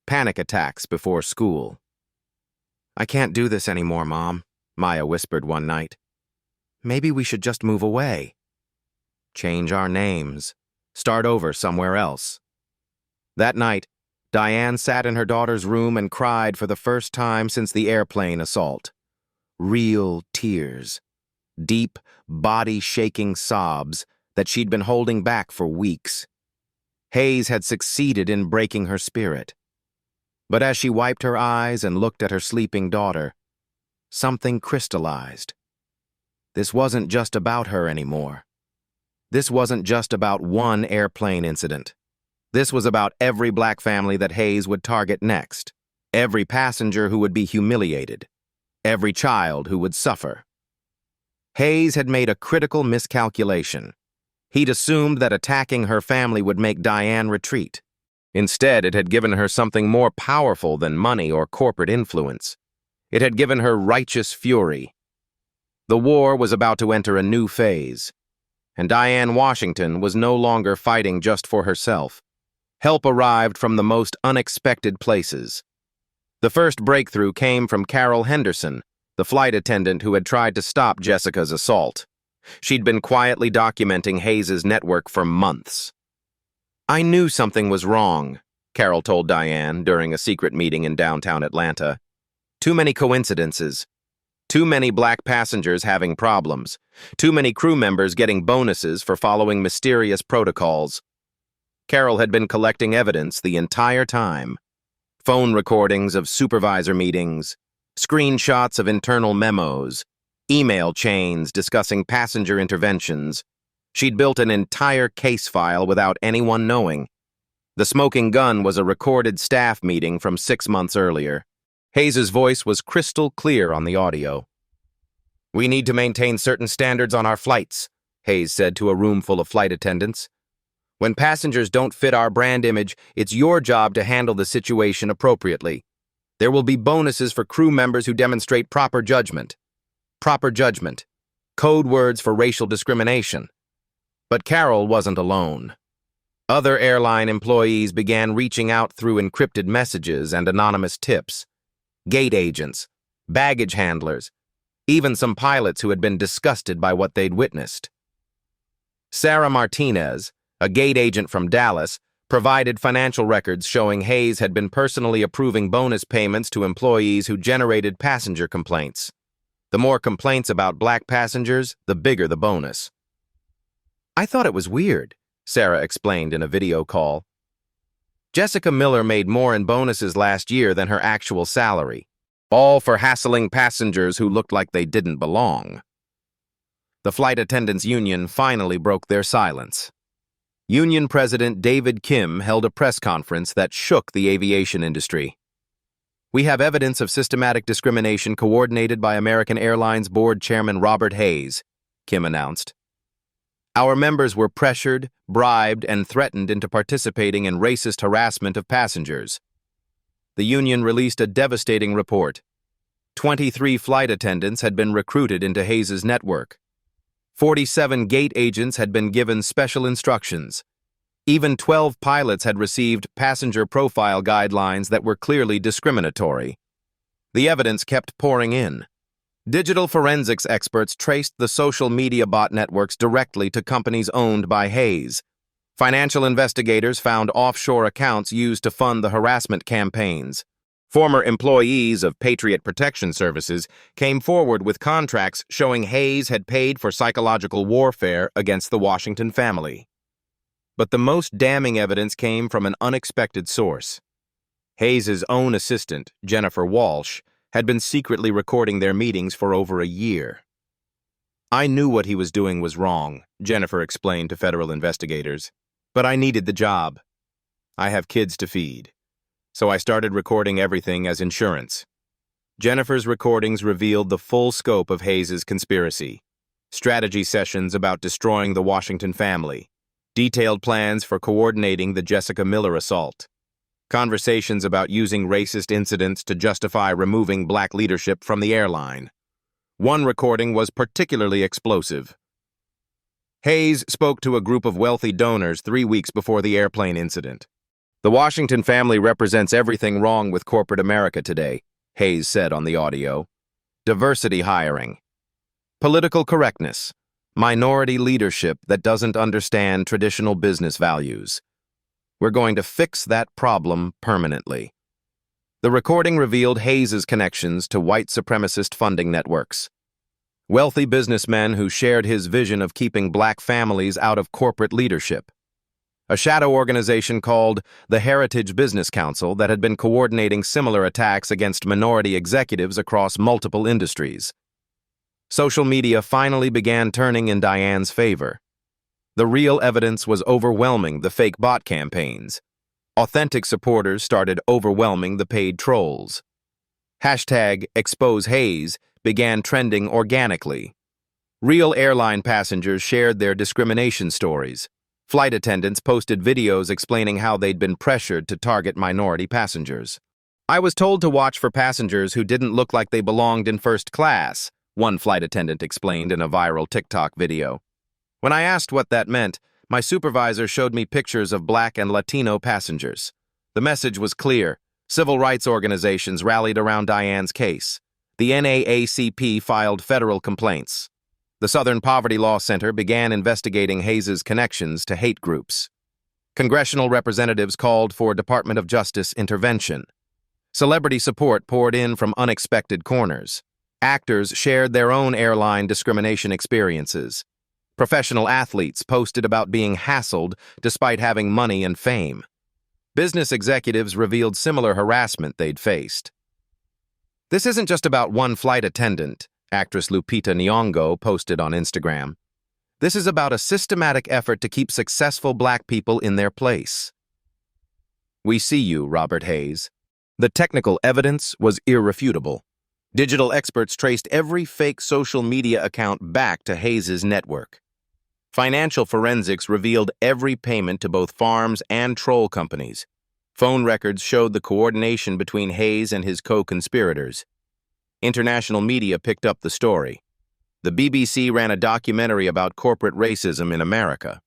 Panic attacks before school. "I can't do this anymore, Mom," Maya whispered one night. "Maybe we should just move away. Change our names. Start over somewhere else." That night, Diane sat in her daughter's room and cried for the first time since the airplane assault. Real tears. Deep, body-shaking sobs that she'd been holding back for weeks. Hayes had succeeded in breaking her spirit. But as she wiped her eyes and looked at her sleeping daughter, something crystallized. This wasn't just about her anymore. This wasn't just about one airplane incident. This was about every black family that Hayes would target next, every passenger who would be humiliated, every child who would suffer. Hayes had made a critical miscalculation. He'd assumed that attacking her family would make Diane retreat. Instead, it had given her something more powerful than money or corporate influence. It had given her righteous fury. The war was about to enter a new phase, and Diane Washington was no longer fighting just for herself. Help arrived from the most unexpected places. The first breakthrough came from Carol Henderson, the flight attendant who had tried to stop Jessica's assault. She'd been quietly documenting Hayes's network for months. "I knew something was wrong," Carol told Diane during a secret meeting in downtown Atlanta. "Too many coincidences. Too many black passengers having problems. Too many crew members getting bonuses for following mysterious protocols." Carol had been collecting evidence the entire time. Phone recordings of supervisor meetings, screenshots of internal memos, email chains discussing passenger interventions. She'd built an entire case file without anyone knowing. The smoking gun was a recorded staff meeting from 6 months earlier. Hayes's voice was crystal clear on the audio. "We need to maintain certain standards on our flights," Hayes said to a room full of flight attendants. When passengers don't fit our brand image, it's your job to handle the situation appropriately. There will be bonuses for crew members who demonstrate proper judgment. Proper judgment. Code words for racial discrimination. But Carol wasn't alone. Other airline employees began reaching out through encrypted messages and anonymous tips. Gate agents, baggage handlers, even some pilots who had been disgusted by what they'd witnessed. Sarah Martinez, a gate agent from Dallas, provided financial records showing Hayes had been personally approving bonus payments to employees who generated passenger complaints. The more complaints about black passengers, the bigger the bonus. "I thought it was weird," Sarah explained in a video call. Jessica Miller made more in bonuses last year than her actual salary, all for hassling passengers who looked like they didn't belong. The flight attendants union finally broke their silence. Union President David Kim held a press conference that shook the aviation industry. "We have evidence of systematic discrimination coordinated by American Airlines Board Chairman Robert Hayes," Kim announced. "Our members were pressured, bribed, and threatened into participating in racist harassment of passengers." The union released a devastating report. 23 flight attendants had been recruited into Hayes' network. 47 gate agents had been given special instructions. Even 12 pilots had received passenger profile guidelines that were clearly discriminatory. The evidence kept pouring in. Digital forensics experts traced the social media bot networks directly to companies owned by Hayes. Financial investigators found offshore accounts used to fund the harassment campaigns. Former employees of Patriot Protection Services came forward with contracts showing Hayes had paid for psychological warfare against the Washington family. But the most damning evidence came from an unexpected source. Hayes' own assistant, Jennifer Walsh, had been secretly recording their meetings for over a year. "I knew what he was doing was wrong," Jennifer explained to federal investigators. "But I needed the job. I have kids to feed. So I started recording everything as insurance." Jennifer's recordings revealed the full scope of Hayes' conspiracy. Strategy sessions about destroying the Washington family. Detailed plans for coordinating the Jessica Miller assault. Conversations about using racist incidents to justify removing black leadership from the airline. One recording was particularly explosive. Hayes spoke to a group of wealthy donors 3 weeks before the airplane incident. "The Washington family represents everything wrong with corporate America today," Hayes said on the audio. "Diversity hiring, political correctness, minority leadership that doesn't understand traditional business values. We're going to fix that problem permanently." The recording revealed Hayes' connections to white supremacist funding networks. Wealthy businessmen who shared his vision of keeping black families out of corporate leadership. A shadow organization called the Heritage Business Council that had been coordinating similar attacks against minority executives across multiple industries. Social media finally began turning in Diane's favor. The real evidence was overwhelming the fake bot campaigns. Authentic supporters started overwhelming the paid trolls. #ExposeHayes began trending organically. Real airline passengers shared their discrimination stories. Flight attendants posted videos explaining how they'd been pressured to target minority passengers. "I was told to watch for passengers who didn't look like they belonged in first class," one flight attendant explained in a viral TikTok video. "When I asked what that meant, my supervisor showed me pictures of black and Latino passengers. The message was clear. Civil rights organizations rallied around Diane's case. The NAACP filed federal complaints. The Southern Poverty Law Center began investigating Hayes' connections to hate groups. Congressional representatives called for Department of Justice intervention. Celebrity support poured in from unexpected corners. Actors shared their own airline discrimination experiences. Professional athletes posted about being hassled despite having money and fame. Business executives revealed similar harassment they'd faced. "This isn't just about one flight attendant," actress Lupita Nyong'o posted on Instagram. "This is about a systematic effort to keep successful black people in their place." "We see you, Robert Hayes." The technical evidence was irrefutable. Digital experts traced every fake social media account back to Hayes' network. Financial forensics revealed every payment to both farms and troll companies. Phone records showed the coordination between Hayes and his co-conspirators. International media picked up the story. The BBC ran a documentary about corporate racism in America.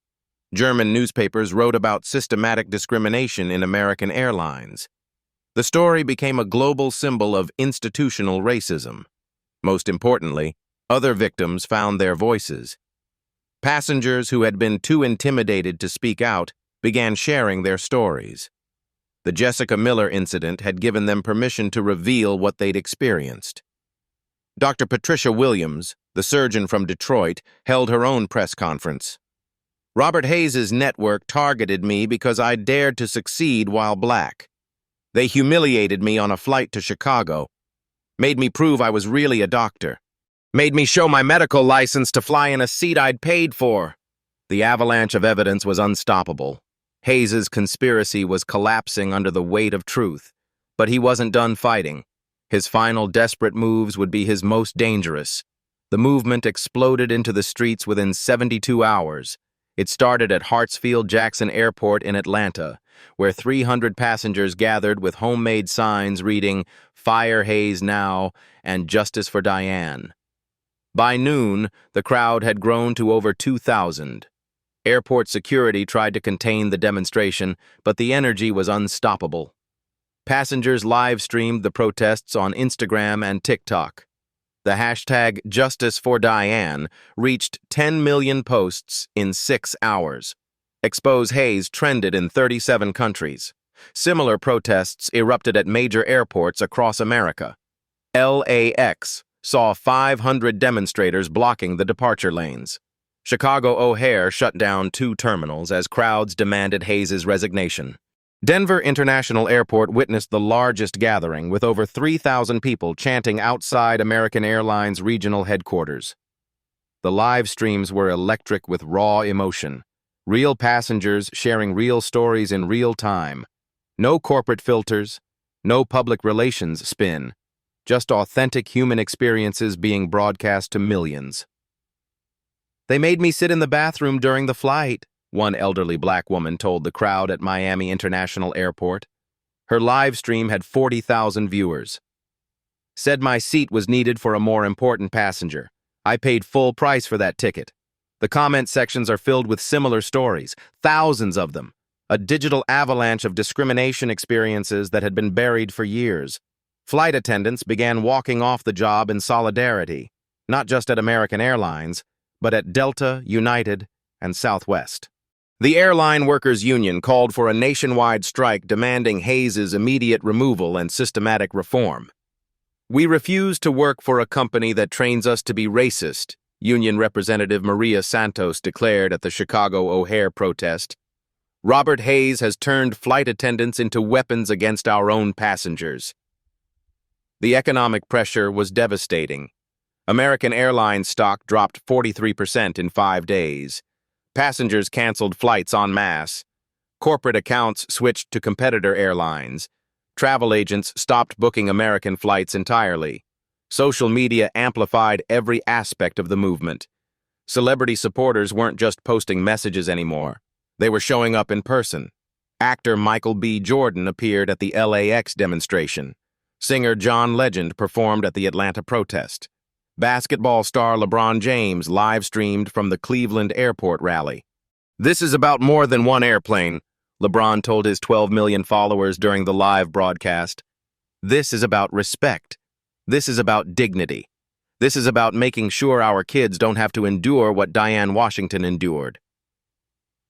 German newspapers wrote about systematic discrimination in American Airlines. The story became a global symbol of institutional racism. Most importantly, other victims found their voices. Passengers who had been too intimidated to speak out began sharing their stories. The Jessica Miller incident had given them permission to reveal what they'd experienced. Dr. Patricia Williams, the surgeon from Detroit, held her own press conference. Robert Hayes' network targeted me because I dared to succeed while black. They humiliated me on a flight to Chicago, made me prove I was really a doctor, made me show my medical license to fly in a seat I'd paid for. The avalanche of evidence was unstoppable. Hayes' conspiracy was collapsing under the weight of truth, but he wasn't done fighting. His final desperate moves would be his most dangerous. The movement exploded into the streets within 72 hours. It started at Hartsfield-Jackson Airport in Atlanta, where 300 passengers gathered with homemade signs reading, "Fire Hayes now," and "Justice for Diane." By noon, the crowd had grown to over 2,000. Airport security tried to contain the demonstration, but the energy was unstoppable. Passengers live-streamed the protests on Instagram and TikTok. The hashtag #JusticeForDiane reached 10 million posts in 6 hours. Expose Hayes trended in 37 countries. Similar protests erupted at major airports across America. LAX saw 500 demonstrators blocking the departure lanes. Chicago O'Hare shut down 2 terminals as crowds demanded Hayes' resignation. Denver International Airport witnessed the largest gathering, with over 3,000 people chanting outside American Airlines regional headquarters. The live streams were electric with raw emotion. Real passengers sharing real stories in real time. No corporate filters, no public relations spin. Just authentic human experiences being broadcast to millions. "They made me sit in the bathroom during the flight," one elderly black woman told the crowd at Miami International Airport. Her live stream had 40,000 viewers. "Said my seat was needed for a more important passenger. I paid full price for that ticket." The comment sections are filled with similar stories, thousands of them. A digital avalanche of discrimination experiences that had been buried for years. Flight attendants began walking off the job in solidarity, not just at American Airlines, but at Delta, United, and Southwest. The Airline Workers Union called for a nationwide strike demanding Hayes' immediate removal and systematic reform. "We refuse to work for a company that trains us to be racist," Union Representative Maria Santos declared at the Chicago O'Hare protest. "Robert Hayes has turned flight attendants into weapons against our own passengers." The economic pressure was devastating. American Airlines stock dropped 43% in 5 days. Passengers canceled flights en masse. Corporate accounts switched to competitor airlines. Travel agents stopped booking American flights entirely. Social media amplified every aspect of the movement. Celebrity supporters weren't just posting messages anymore. They were showing up in person. Actor Michael B. Jordan appeared at the LAX demonstration. Singer John Legend performed at the Atlanta protest. Basketball star LeBron James live-streamed from the Cleveland Airport rally. "This is about more than one airplane," LeBron told his 12 million followers during the live broadcast. "This is about respect. This is about dignity. This is about making sure our kids don't have to endure what Diane Washington endured."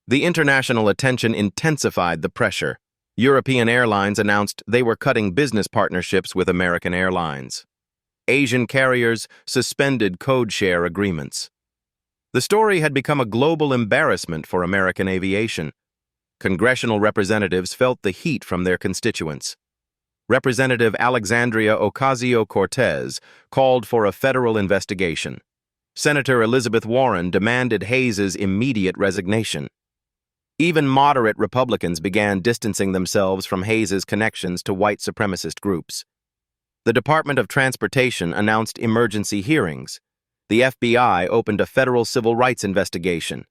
The international attention intensified the pressure. European airlines announced they were cutting business partnerships with American Airlines. Asian carriers suspended code-share agreements. The story had become a global embarrassment for American aviation. Congressional representatives felt the heat from their constituents. Representative Alexandria Ocasio-Cortez called for a federal investigation. Senator Elizabeth Warren demanded Hayes' immediate resignation. Even moderate Republicans began distancing themselves from Hayes' connections to white supremacist groups. The Department of Transportation announced emergency hearings. The FBI opened a federal civil rights investigation.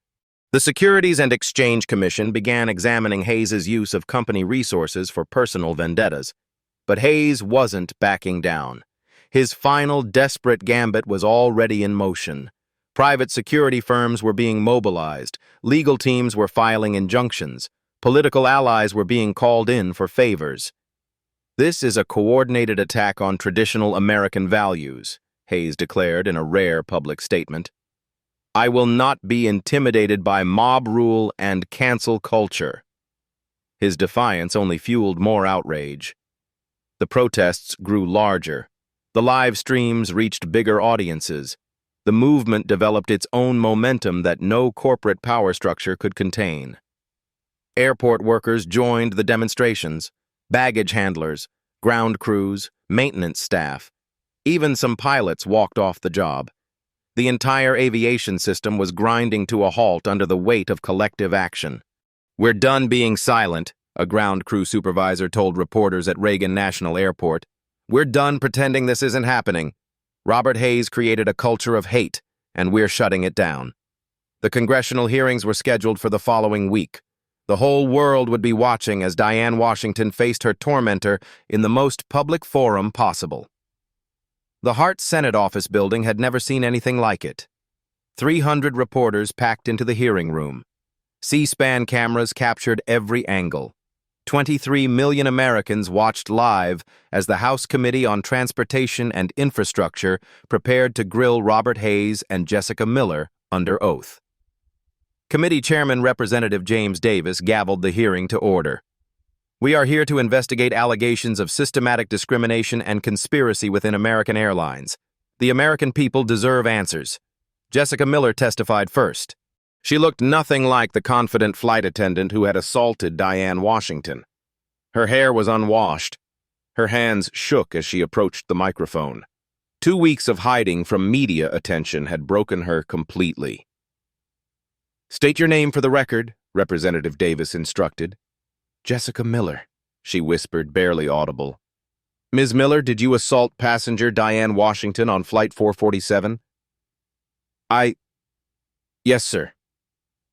The Securities and Exchange Commission began examining Hayes's use of company resources for personal vendettas. But Hayes wasn't backing down. His final desperate gambit was already in motion. Private security firms were being mobilized, legal teams were filing injunctions, political allies were being called in for favors. "This is a coordinated attack on traditional American values," Hayes declared in a rare public statement. "I will not be intimidated by mob rule and cancel culture." His defiance only fueled more outrage. The protests grew larger. The live streams reached bigger audiences. The movement developed its own momentum that no corporate power structure could contain. Airport workers joined the demonstrations, baggage handlers, ground crews, maintenance staff. Even some pilots walked off the job. The entire aviation system was grinding to a halt under the weight of collective action. "We're done being silent," a ground crew supervisor told reporters at Reagan National Airport. "We're done pretending this isn't happening. Robert Hayes created a culture of hate, and we're shutting it down." The congressional hearings were scheduled for the following week. The whole world would be watching as Diane Washington faced her tormentor in the most public forum possible. The Hart Senate office building had never seen anything like it. 300 reporters packed into the hearing room. C-SPAN cameras captured every angle. 23 million Americans watched live as the House Committee on Transportation and Infrastructure prepared to grill Robert Hayes and Jessica Miller under oath. Committee Chairman Representative James Davis gavelled the hearing to order. "We are here to investigate allegations of systematic discrimination and conspiracy within American Airlines. The American people deserve answers." Jessica Miller testified first. She looked nothing like the confident flight attendant who had assaulted Diane Washington. Her hair was unwashed. Her hands shook as she approached the microphone. 2 weeks of hiding from media attention had broken her completely. "State your name for the record," Representative Davis instructed. "Jessica Miller," she whispered, barely audible. "Ms. Miller, did you assault passenger Diane Washington on Flight 447? Yes, sir."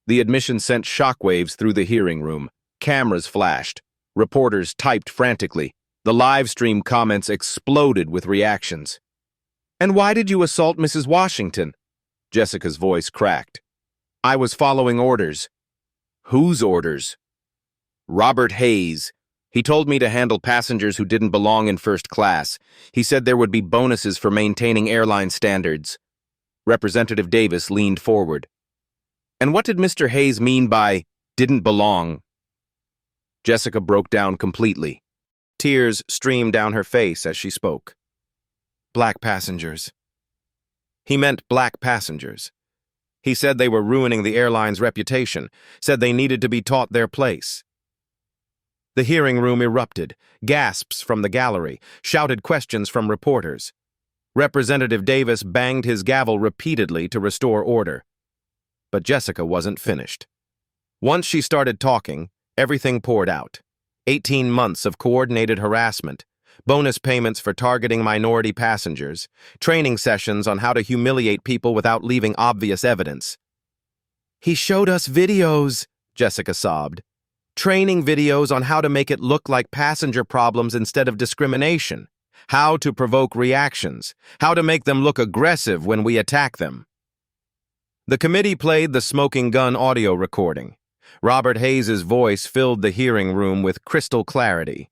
The admission sent shockwaves through the hearing room. Cameras flashed. Reporters typed frantically. The live stream comments exploded with reactions. "And why did you assault Mrs. Washington?" Jessica's voice cracked. "I was following orders." "Whose orders?" "Robert Hayes. He told me to handle passengers who didn't belong in first class. He said there would be bonuses for maintaining airline standards." Representative Davis leaned forward. "And what did Mr. Hayes mean by didn't belong?" Jessica broke down completely. Tears streamed down her face as she spoke. "Black passengers." He meant black passengers. He said they were ruining the airline's reputation, said they needed to be taught their place. The hearing room erupted, gasps from the gallery, shouted questions from reporters. Representative Davis banged his gavel repeatedly to restore order. But Jessica wasn't finished. Once she started talking, everything poured out. 18 months of coordinated harassment, bonus payments for targeting minority passengers, training sessions on how to humiliate people without leaving obvious evidence. "He showed us videos," Jessica sobbed. "Training videos on how to make it look like passenger problems instead of discrimination, how to provoke reactions, how to make them look aggressive when we attack them." The committee played the smoking gun audio recording. Robert Hayes's voice filled the hearing room with crystal clarity.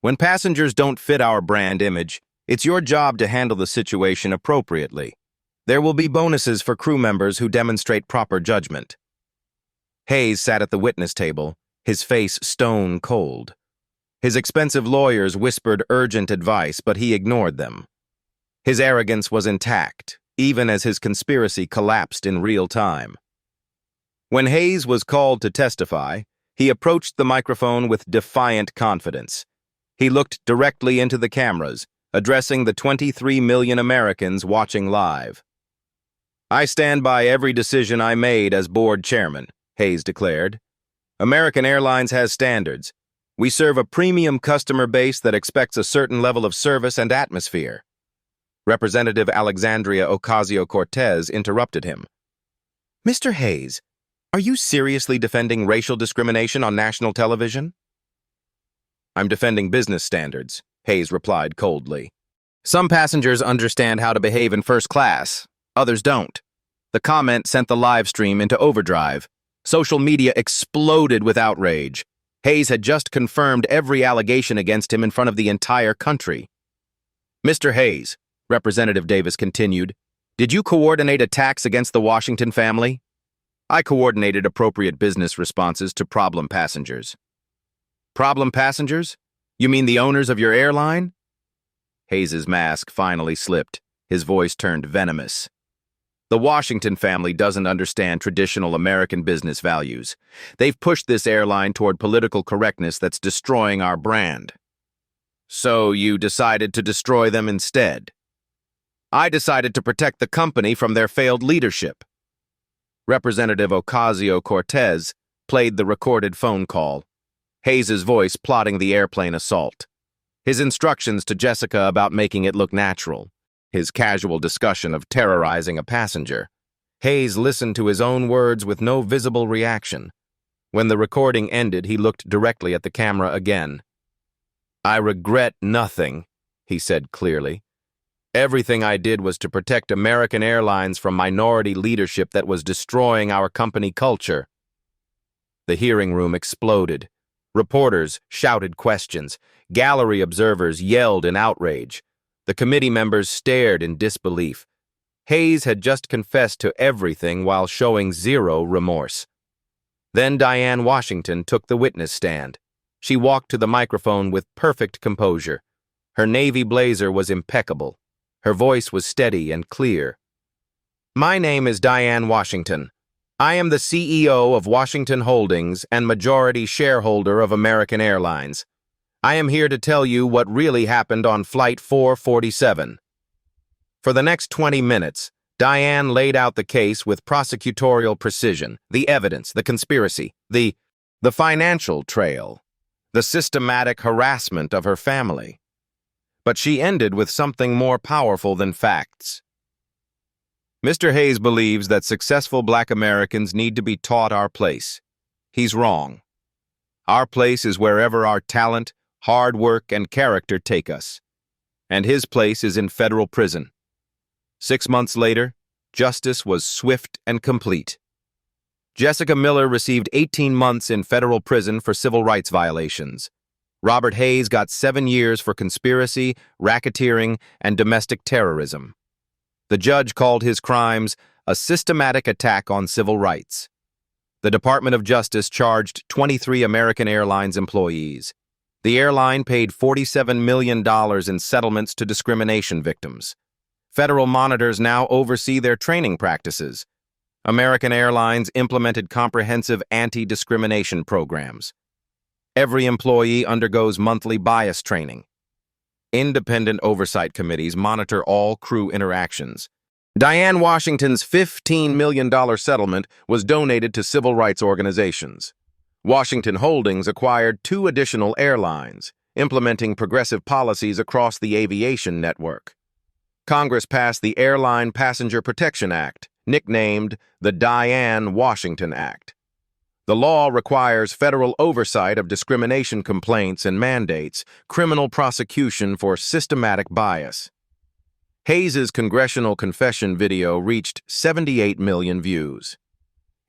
"When passengers don't fit our brand image, it's your job to handle the situation appropriately. There will be bonuses for crew members who demonstrate proper judgment." Hayes sat at the witness table, his face stone cold. His expensive lawyers whispered urgent advice, but he ignored them. His arrogance was intact, even as his conspiracy collapsed in real time. When Hayes was called to testify, he approached the microphone with defiant confidence. He looked directly into the cameras, addressing the 23 million Americans watching live. "I stand by every decision I made as board chairman," Hayes declared. "American Airlines has standards. We serve a premium customer base that expects a certain level of service and atmosphere." Representative Alexandria Ocasio-Cortez interrupted him. "Mr. Hayes, Are you seriously defending racial discrimination on national television? I'm defending business standards, Hayes replied coldly. Some passengers understand how to behave in first class, others don't. The comment sent the live stream into overdrive. Social media exploded with outrage. Hayes had just confirmed every allegation against him in front of the entire country. Mr. Hayes, Representative Davis continued, did you coordinate attacks against the Washington family? I coordinated appropriate business responses to problem passengers. Problem passengers? You mean the owners of your airline? Hayes's mask finally slipped. His voice turned venomous. The Washington family doesn't understand traditional American business values. They've pushed this airline toward political correctness that's destroying our brand. So you decided to destroy them instead. I decided to protect the company from their failed leadership. Representative Ocasio-Cortez played the recorded phone call, Hayes's voice plotting the airplane assault. His instructions to Jessica about making it look natural. His casual discussion of terrorizing a passenger. Hayes listened to his own words with no visible reaction. When the recording ended, he looked directly at the camera again. I regret nothing, he said clearly. Everything I did was to protect American Airlines from minority leadership that was destroying our company culture. The hearing room exploded. Reporters shouted questions. Gallery observers yelled in outrage. The committee members stared in disbelief. Hayes had just confessed to everything while showing zero remorse. Then Diane Washington took the witness stand. She walked to the microphone with perfect composure. Her navy blazer was impeccable. Her voice was steady and clear. My name is Diane Washington. I am the CEO of Washington Holdings and majority shareholder of American Airlines. I am here to tell you what really happened on Flight 447. For the next 20 minutes, Diane laid out the case with prosecutorial precision, the evidence, the conspiracy, the financial trail, the systematic harassment of her family. But she ended with something more powerful than facts. Mr. Hayes believes that successful Black Americans need to be taught our place. He's wrong. Our place is wherever our talent, hard work, and character take us. And his place is in federal prison. 6 months later, justice was swift and complete. Jessica Miller received 18 months in federal prison for civil rights violations. Robert Hayes got 7 years for conspiracy, racketeering, and domestic terrorism. The judge called his crimes a systematic attack on civil rights. The Department of Justice charged 23 American Airlines employees. The airline paid $47 million in settlements to discrimination victims. Federal monitors now oversee their training practices. American Airlines implemented comprehensive anti-discrimination programs. Every employee undergoes monthly bias training. Independent oversight committees monitor all crew interactions. Diane Washington's $15 million settlement was donated to civil rights organizations. Washington Holdings acquired 2 additional airlines, implementing progressive policies across the aviation network. Congress passed the Airline Passenger Protection Act, nicknamed the Diane Washington Act. The law requires federal oversight of discrimination complaints and mandates criminal prosecution for systematic bias. Hayes's congressional confession video reached 78 million views.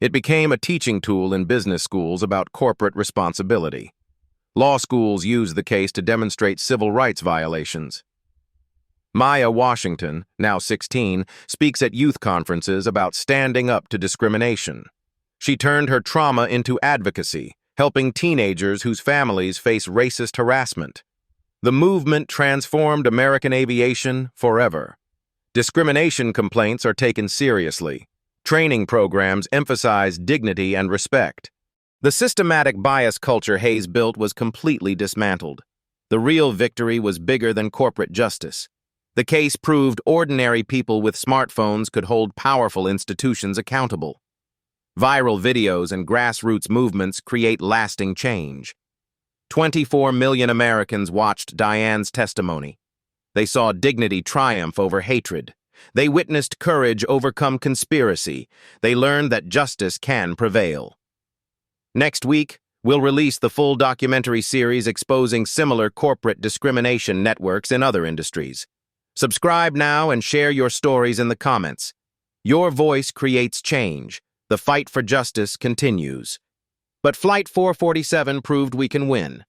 It became a teaching tool in business schools about corporate responsibility. Law schools used the case to demonstrate civil rights violations. Maya Washington, now 16, speaks at youth conferences about standing up to discrimination. She turned her trauma into advocacy, helping teenagers whose families face racist harassment. The movement transformed American aviation forever. Discrimination complaints are taken seriously. Training programs emphasize dignity and respect. The systematic bias culture Hayes built was completely dismantled. The real victory was bigger than corporate justice. The case proved ordinary people with smartphones could hold powerful institutions accountable. Viral videos and grassroots movements create lasting change. 24 million Americans watched Diane's testimony. They saw dignity triumph over hatred. They witnessed courage overcome conspiracy. They learned that justice can prevail. Next week, we'll release the full documentary series exposing similar corporate discrimination networks in other industries. Subscribe now and share your stories in the comments. Your voice creates change. The fight for justice continues. But Flight 447 proved we can win.